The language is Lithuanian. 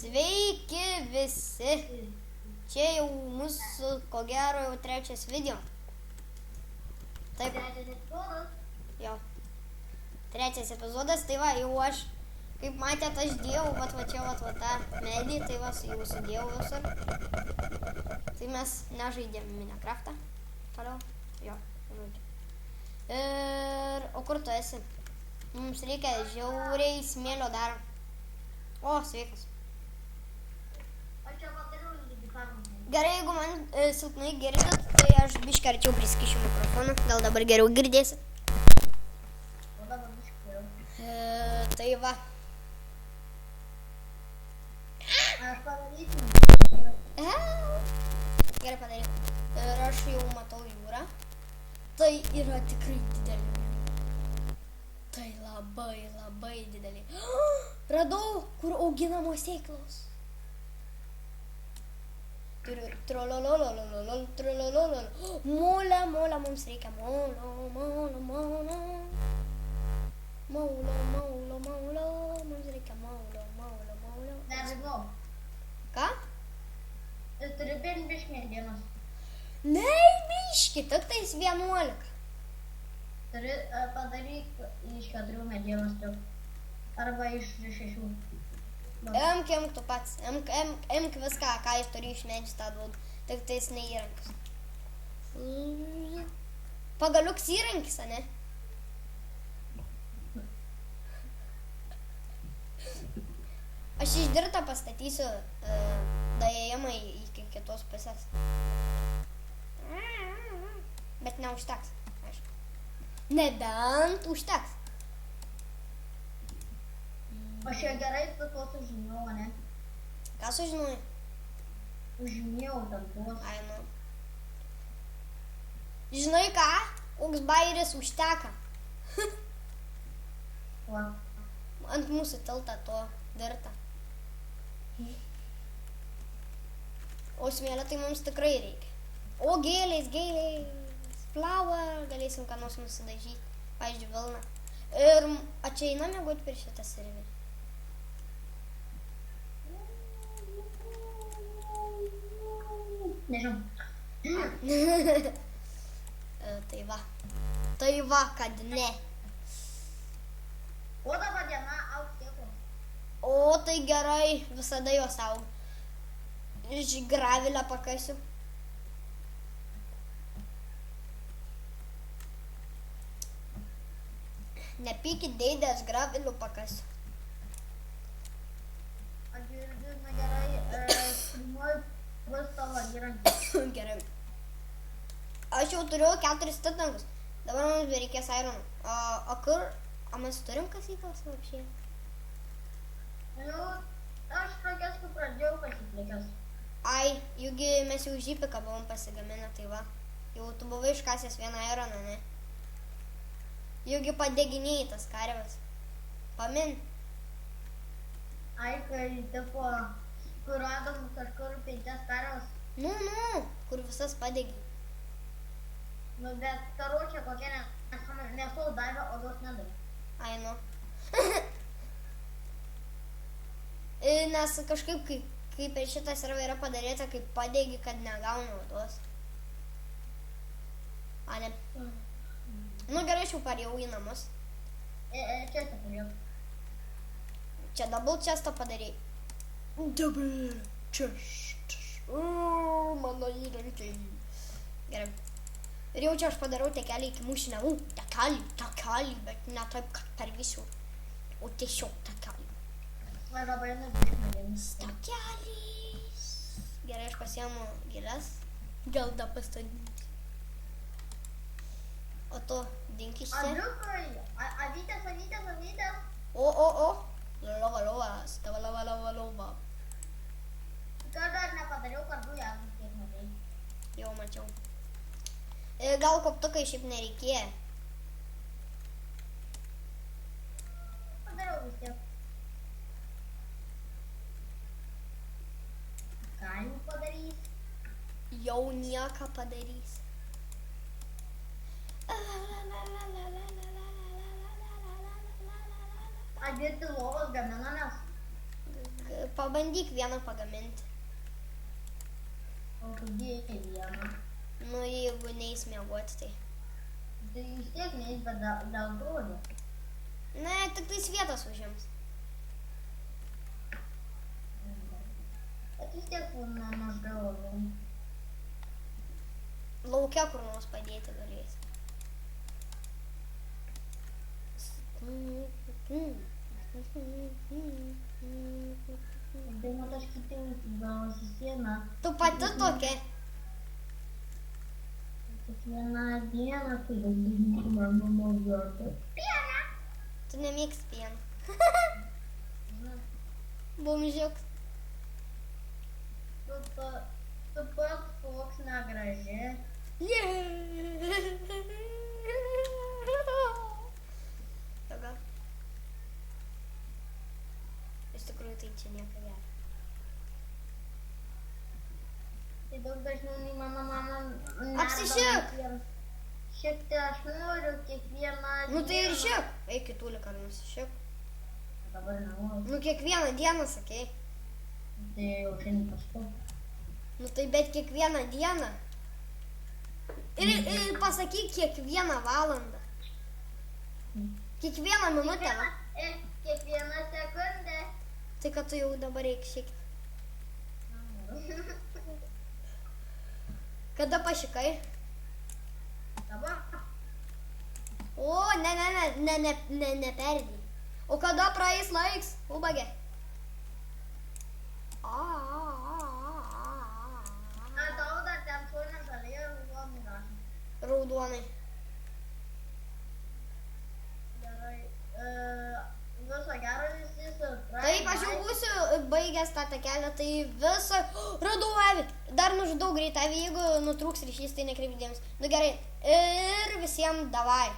Sveiki visi. Čia jau mūsų, ko gero, jau trečias video. Taip. Jo. Trečias epizodas, tai va, jau aš, kaip matėt, aš dėjau, va čia, va tą medį, tai va, jau sudėjau visur. Tai mes nežaidėm Minecraftą. Toliau. Jo. Ir, o kur tu esi? Mums reikia žiauriai smėlio dar. O, sveikas. Gerai, jeigu man silpnai girdit, tai aš biškį arčiau priskišiu mikrofoną. Gal dabar geriau girdėsit? O dabar biškį geriau. Tai va. Aš padarysiu. Gerai padaryk. Ir aš jau matau jūrą. Tai yra tikrai didelė. Tai labai, labai didelė. Radau, kur auginamos sėklos. Molė, mums reikia molio, mums reikia molio. Nežinau. Ką? Tu turi bent biškį medienos. Ne, biškį, tik tais 11. Turi padaryk iš 4 medienos tik. Arba iš 6. Imk tu pats, imk viską, ką jis turi iš medžius tą duodu, tik tais neįrankis. Pagaliuks įrankis, ane? Aš išdirtą pastatysiu daėjimą iki kitos pusės. Bet neužteks, aišku. Nebent užteks. Aš jau gerai tu to sužinau, ne? Ką sužinojai? Užminėjau tam tuos. Ai, nu. Žinai ką? Koks bairis užteka. Va. Ant mūsų tiltą to dirta. O smėlio tai mums tikrai reikia. O gėlės. Flower. Galėsim ką nors nusidažyti. Pavyzdžiui, vilną. Ir čia einam mėgoti per šitą serverį. Nežinau. Tai va, kad ne. O dabar diena augs sėklos. O, tai gerai, visada jos auga. Iš gravilę pakasiu. Nepykit, dėdė, aš gravilių pakasiu. Aš girdžiu, na gerai, pirmoji bus tavo įrankis. Gerai. Aš jau turiu 4 titnagus. Dabar mums bereikės irono. O kur? O mes turim kasyklas apšiai? Nu, aš tokias kaip pradėjau pasiplikęs. Ai, jūgi mes jau žypiką buvom pasigaminę, tai va. Jau tu buvai iškasęs vieną ironą, ne? Jūgi padeginėjai tas karves. Pamin. Ai, kai tipo, kur radom kažkur 5 karves. Nu, kur visas padegiai. Nu, bet karočią kokia nesu davę, o duos nedavė. Ai, nu. Nes kažkaip, kai per šitą serverį yra padaryta, kaip padegi, kad negauna odos. A, ne. Nu, gerai, aš jau parėjau į namus. Čia parėjau. Čia double chestą padarėjai. Double chest. Mano įrankiai. Gerai. Ir jau čia aš padarau tekelį iki mūsų namų. Tekelį, bet ne taip, kad per visų. O tiesiog tekelį. Aš dabar nežinau. Tekelis. Gerai, aš pasiemu gėles. Gal da pastatyti. O tu dinkis čia. Aviukai, avytės. O. Lova. Stava lova. Ką dar nepadariau, kad du jagus kiek matai. Jau mačiau. Gal koptukai šiaip nereikėjo. Padariau vis tiek. Ką jau padarys? Jau nieką padarys. Aš dirbti lovos gaminamės. pabandyk vieną pagaminti. O kodėl vieną? Nu, jeigu neis miegoti, tai. Tai vis tiek neis, bet dėl grūdų. Ne, tik tais vietos užims. Bet vis tiek maždaug. Laukia kur nors padėti galėsi. Tai mat aš kitaip gavosi sieną. Tu pati tokia. Kiekvieną dieną turiu daryti mano naujotą pieną. Tu nemėgsti pieno. Bumžiuk. Tu pats toks negraži. Tada. Iš tikrųjų tai čia nieko gero. Tai daug dažniau nei mano mama. Apsišik! Šikti aš noriu kiekvieną dieną. Nu tai ir šik. Eik į tūlį, ar nusišik. Dabar nenoriu. Nu kiekvieną dieną sakei. Tai jau šiandien paskui. Nu tai bet kiekvieną dieną. Ir pasakyk kiekvieną valandą. Kiekvieną minutę. Va. Kiekvieną sekundę. Tai kad tu jau dabar reik šikti. Kada pašikai? Dabar. O, neperdėjai. O kada praeis laiks? Ubagė. Tau dar ten šone žaliai raudonai rašė. Raudonai. Gerai. Viso gero visi suprato. Taip, aš jau būsiu baigęs tą takelę, tai visą... Radau avį. Dar nužudau greitą avį, jeigu nutrūks ryšys, tai nekreipk dėmesio. Nu gerai. Ir visiems davai.